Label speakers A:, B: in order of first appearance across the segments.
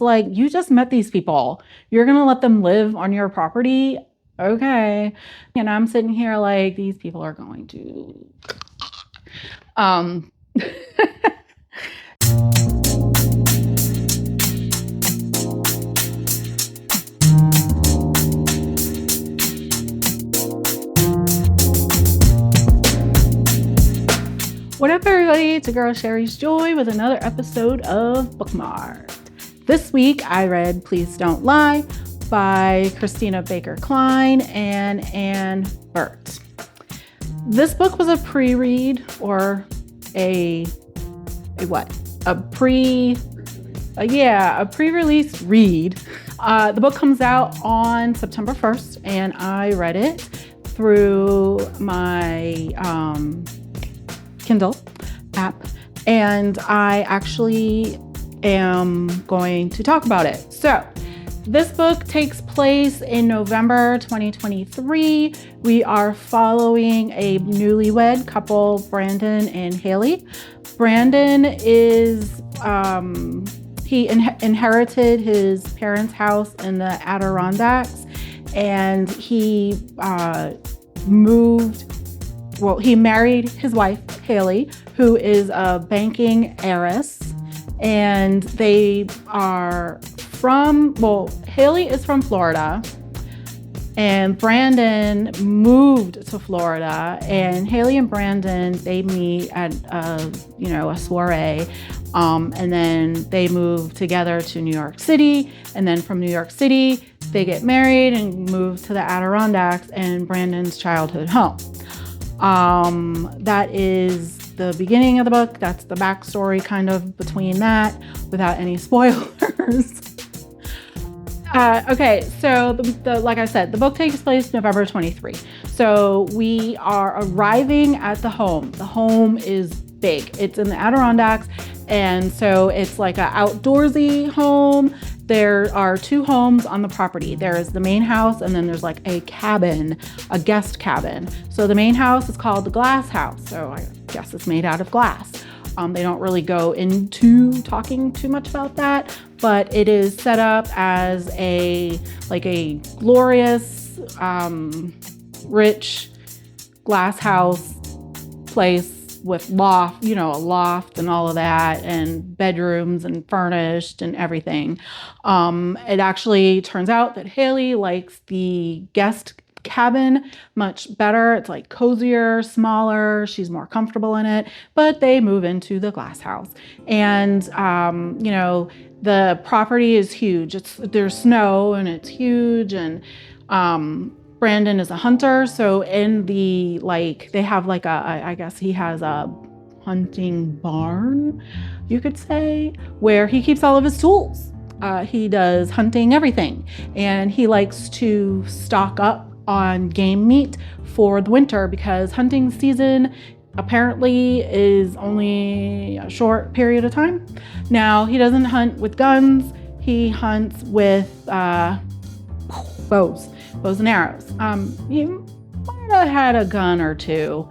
A: Like, you just met these people. You're going to let them live on your property? Okay. And I'm sitting here like, these people are going to... What up, everybody? It's your girl Sherry's Joy with another episode of Bookmarked. This week I read Please Don't Lie by Christina Baker Kline and Anne Burt. This book was a pre-read, or a pre-release read. The book comes out on September 1st, and I read it through my Kindle app, and I actually am going to talk about it. So this book takes place in November 2023. We are following a newlywed couple, Brandon and Haley. Brandon is he inherited his parents' house in the Adirondacks, and he he married his wife, Haley, who is a banking heiress, and they are Haley is from Florida, and Brandon moved to Florida, and Haley and Brandon, they meet at a soiree, and then they move together to New York City, and then from New York City, they get married and move to the Adirondacks and Brandon's childhood home. That is the beginning of the book. That's the backstory kind of between that, without any spoilers. Okay, so like I said, the book takes place November 23. So we are arriving at the home. The home is big. It's in the Adirondacks, and so it's like an outdoorsy home. There are two homes on the property. There's the main house, and then there's like a cabin, a guest cabin. So the main house is called the glass house. So I guess it's made out of glass. They don't really go into talking too much about that, but it is set up as a glorious, rich glass house place with a loft and all of that, and bedrooms and furnished and everything. It actually turns out that Haley likes the guest cabin much better. It's like cozier, smaller. She's more comfortable in it, but they move into the glass house, and the property is huge. There's snow and it's huge, and Brandon is a hunter, so in the they have I guess he has a hunting barn, you could say, where he keeps all of his tools. He does hunting everything, and he likes to stock up on game meat for the winter because hunting season apparently is only a short period of time. Now, he doesn't hunt with guns. He hunts with bows and arrows. You might have had a gun or two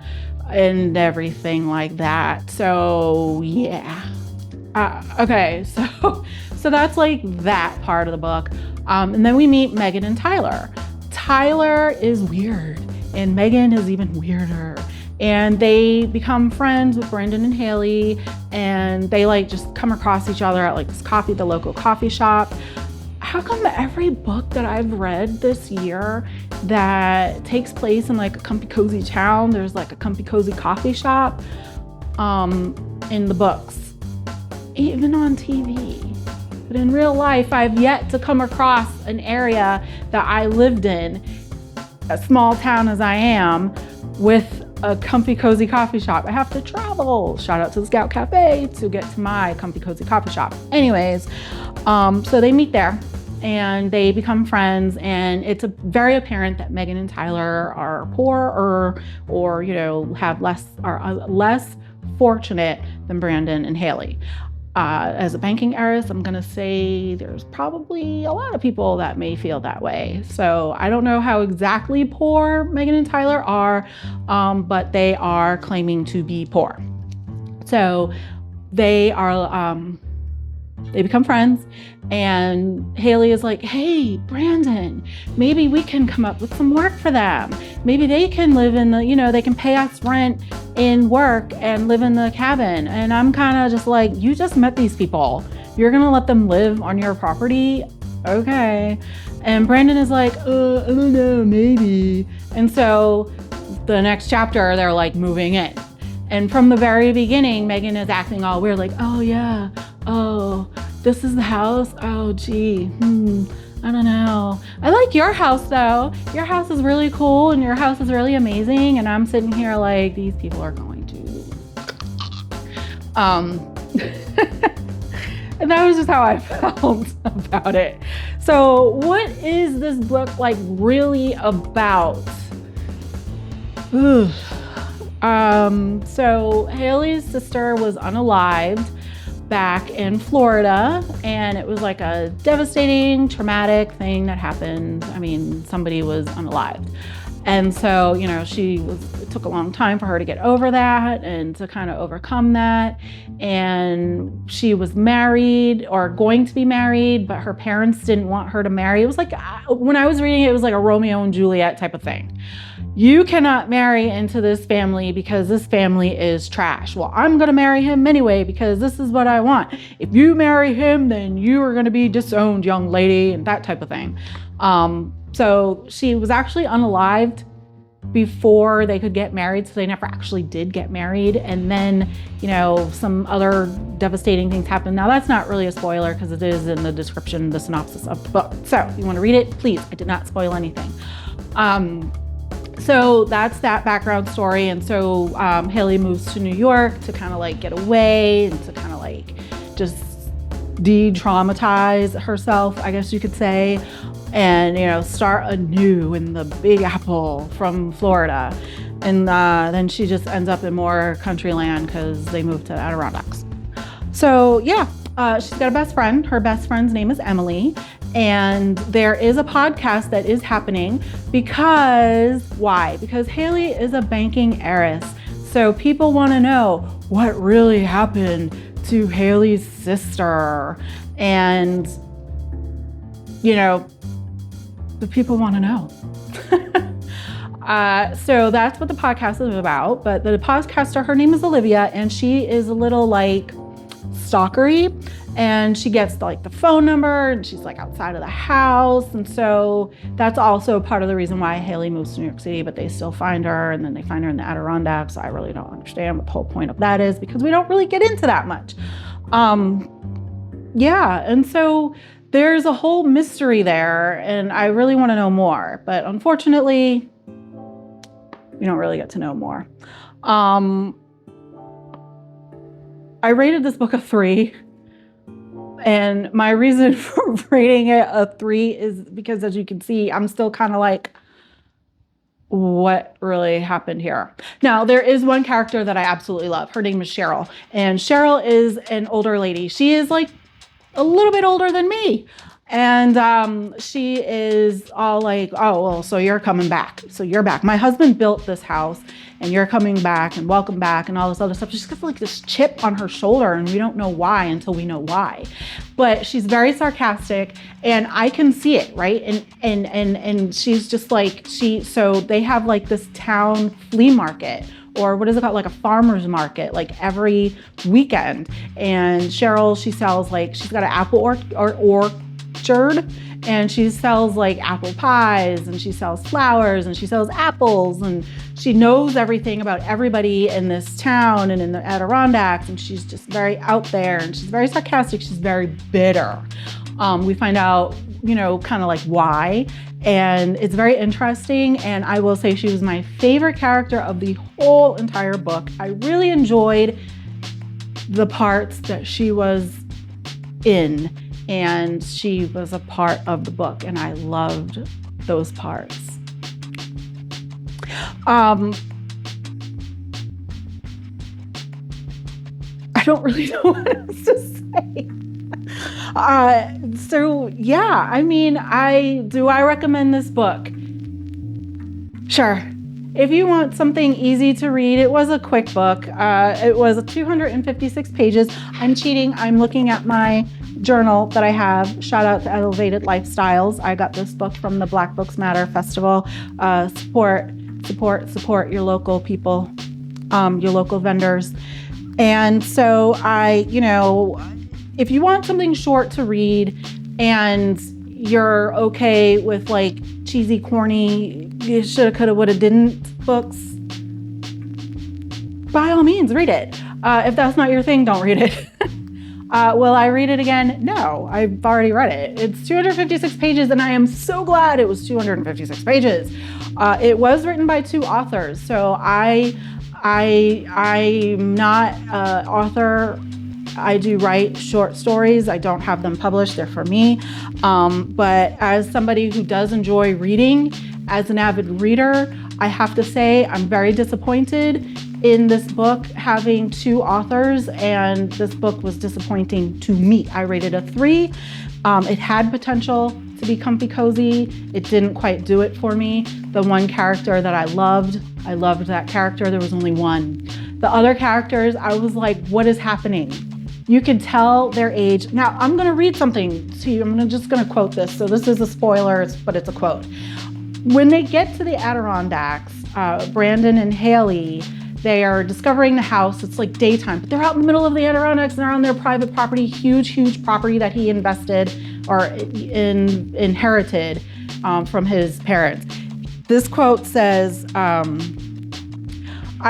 A: and everything like that. So yeah. Okay, so that's like that part of the book. And then we meet Megan and Tyler. Tyler is weird, and Megan is even weirder. And they become friends with Brandon and Haley, and they just come across each other at the local coffee shop. How come every book that I've read this year that takes place in a comfy cozy town, there's a comfy cozy coffee shop in the books, even on TV? But in real life, I've yet to come across an area that I lived in, a small town as I am, with a comfy cozy coffee shop. I have to travel. Shout out to the Scout Cafe to get to my comfy cozy coffee shop. Anyways, so they meet there and they become friends, and it's very apparent that Megan and Tyler are poor or have less fortunate than Brandon and Haley. As a banking heiress, I'm going to say there's probably a lot of people that may feel that way. So I don't know how exactly poor Megan and Tyler are, but they are claiming to be poor. So they are They become friends, and Haley is like, hey, Brandon, maybe we can come up with some work for them. Maybe they can live in the, they can pay us rent in work and live in the cabin. And I'm kind of just like, you just met these people. You're going to let them live on your property? Okay. And Brandon is like, I don't know, maybe. And so the next chapter, they're like moving in. And from the very beginning, Megan is acting all weird, like, oh yeah, oh, this is the house? Oh gee, I don't know. I like your house though. Your house is really cool and your house is really amazing. And I'm sitting here like, these people are going to. And that was just how I felt about it. So what is this book like really about? So Haley's sister was unalived back in Florida, and it was like a devastating, traumatic thing that happened. I mean, somebody was unalived. And so, it took a long time for her to get over that and to kind of overcome that. And she was married or going to be married, but her parents didn't want her to marry. It was like, when I was reading it, it was like a Romeo and Juliet type of thing. You cannot marry into this family because this family is trash. Well, I'm going to marry him anyway because this is what I want. If you marry him, then you are going to be disowned, young lady, and that type of thing. So she was actually unalived before they could get married. So they never actually did get married. And then, some other devastating things happened. Now that's not really a spoiler because it is in the description, the synopsis of the book. So if you want to read it, please, I did not spoil anything. So that's that background story. And so Haley moves to New York to kind of like get away and to kind of like just de-traumatize herself, I guess you could say, and, start anew in the Big Apple from Florida. And then she just ends up in more country land because they moved to Adirondacks. So yeah, she's got a best friend. Her best friend's name is Emily. And there is a podcast that is happening why? Because Haley is a banking heiress. So people want to know what really happened to Haley's sister. And, the people want to know. So that's what the podcast is about. But the podcaster, her name is Olivia, and she is a little like stalkery. And she gets like the phone number, and she's like outside of the house. And so that's also part of the reason why Haley moves to New York City, but they still find her, and then they find her in the Adirondacks. I really don't understand what the whole point of that is because we don't really get into that much. And so there's a whole mystery there, and I really want to know more, but unfortunately, we don't really get to know more. I rated this book a 3. And my reason for rating it a 3 is because, as you can see, I'm still kind of like, what really happened here? Now, there is one character that I absolutely love. Her name is Cheryl. And Cheryl is an older lady. She is like a little bit older than me. And she is all like, oh, well, so you're coming back. So you're back. My husband built this house and you're coming back and welcome back and all this other stuff. She's got like this chip on her shoulder and we don't know why until we know why. But she's very sarcastic and I can see it, right? And she's just like, so they have like this town flea market, or what is it called? Like a farmer's market, like every weekend. And Cheryl, she sells like, she's got an apple orchard, and she sells like apple pies, and she sells flowers, and she sells apples, and she knows everything about everybody in this town and in the Adirondacks, and she's just very out there, and she's very sarcastic, she's very bitter. We find out, kind of like why, and it's very interesting, and I will say she was my favorite character of the whole entire book. I really enjoyed the parts that she was in, and she was a part of the book, and I loved those parts. I don't really know what else to say. So yeah, I mean, do I recommend this book? Sure. If you want something easy to read, it was a quick book. It was 256 pages. I'm cheating. I'm looking at my journal that I have. Shout out to Elevated Lifestyles. I got this book from the Black Books Matter Festival. Support your local people, your local vendors. And so if you want something short to read and you're okay with like cheesy, corny, shoulda, coulda, woulda, didn't books, by all means, read it. If that's not your thing, don't read it. Will I read it again? No, I've already read it. It's 256 pages, and I am so glad it was 256 pages. It was written by 2 authors, so I'm not an author. I do write short stories. I don't have them published. They're for me. But as somebody who does enjoy reading, as an avid reader, I have to say I'm very disappointed in this book having 2 authors, and this book was disappointing to me. I rated a 3. It had potential to be comfy cozy. It didn't quite do it for me. The one character that I loved that character. There was only one. The other characters, I was like, what is happening? You can tell their age. Now, I'm gonna read something to you. I'm just gonna quote this. So this is a spoiler, but it's a quote. When they get to the Adirondacks, Brandon and Haley, they are discovering the house. It's like daytime, but they're out in the middle of the Adirondacks and they're on their private property, huge property that he invested or inherited from his parents. This quote says, I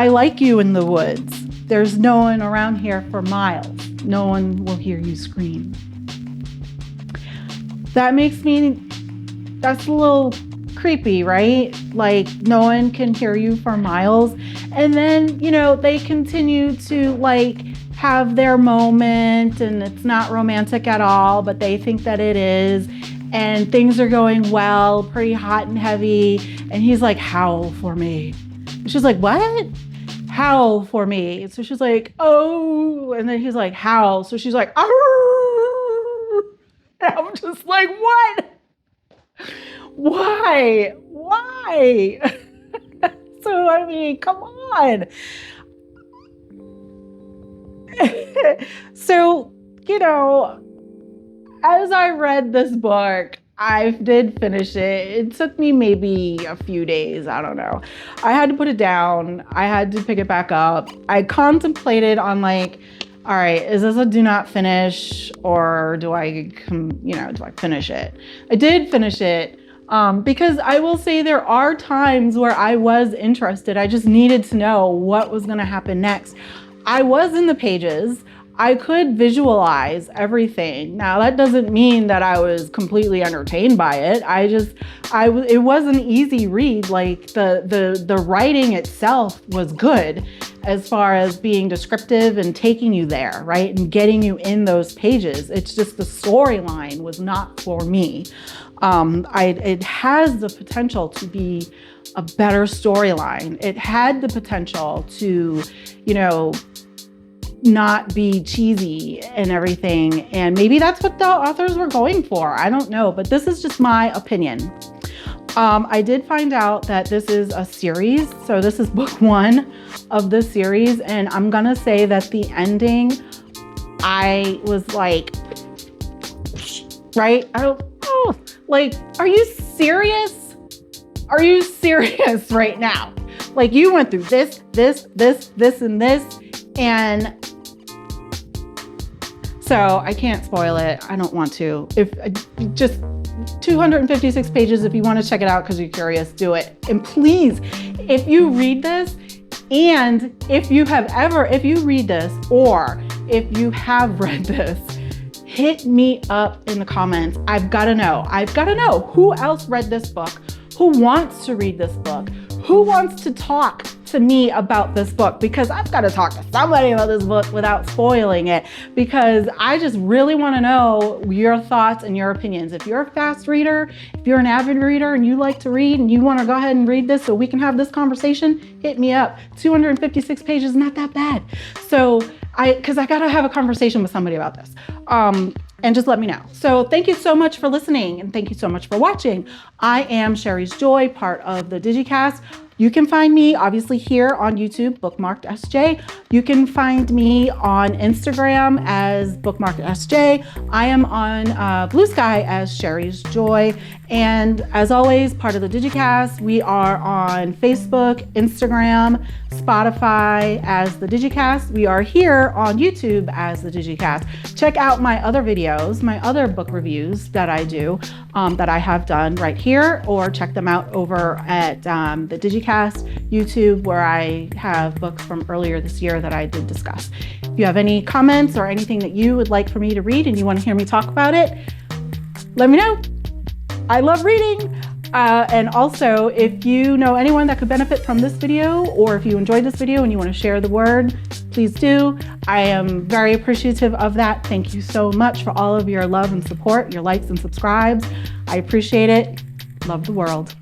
A: like you in the woods. There's no one around here for miles. No one will hear you scream. That's a little creepy, right? Like, no one can hear you for miles. And then, they continue to like have their moment, and it's not romantic at all, but they think that it is. And things are going well, pretty hot and heavy. And he's like, howl for me. And she's like, what? Howl for me. So she's like, oh. And then he's like, howl. So she's like, arr. And I'm just like, what? Why? So, I mean, come on. So, as I read this book, I did finish it. It took me maybe a few days. I don't know. I had to put it down. I had to pick it back up. I contemplated on like, all right, is this a do not finish, or do I finish it? I did finish it because I will say there are times where I was interested. I just needed to know what was going to happen next. I was in the pages. I could visualize everything. Now, that doesn't mean that I was completely entertained by it. It was an easy read. Like the writing itself was good as far as being descriptive and taking you there, right? And getting you in those pages. It's just the storyline was not for me. It has the potential to be a better storyline. It had the potential to, not be cheesy and everything. And maybe that's what the authors were going for. I don't know, but this is just my opinion. I did find out that this is a series. So this is book 1 of the series. And I'm gonna say that the ending, I was like, right? Like, are you serious? Are you serious right now? Like, you went through this, and this. And so I can't spoil it. I don't want to. If just 256 pages, if you want to check it out because you're curious, do it. And please, if you read this, and if you read this, or if you have read this, hit me up in the comments. I've got to know who else read this book, who wants to read this book, who wants to talk to me about this book, because I've got to talk to somebody about this book without spoiling it, because I just really want to know your thoughts and your opinions. If you're a fast reader, if you're an avid reader and you like to read and you want to go ahead and read this so we can have this conversation, hit me up. 256 pages, not that bad. So because I got to have a conversation with somebody about this. And just let me know. So thank you so much for listening, and thank you so much for watching. I am Sherry's Joy, part of the DigiKast. You can find me obviously here on YouTube, Bookmarked SJ. You can find me on Instagram as Bookmarked SJ. I am on Blue Sky as Sherry's Joy. And as always, part of the DigiKast, we are on Facebook, Instagram, Spotify as the DigiKast. We are here on YouTube as the DigiKast. Check out my other videos, my other book reviews that I do, that I have done right here, or check them out over at the DigiKast YouTube, where I have books from earlier this year that I did discuss. If you have any comments or anything that you would like for me to read and you want to hear me talk about it, let me know. I love reading. And also, if you know anyone that could benefit from this video, or if you enjoyed this video and you want to share the word, please do. I am very appreciative of that. Thank you so much for all of your love and support, your likes and subscribes. I appreciate it. Love the world.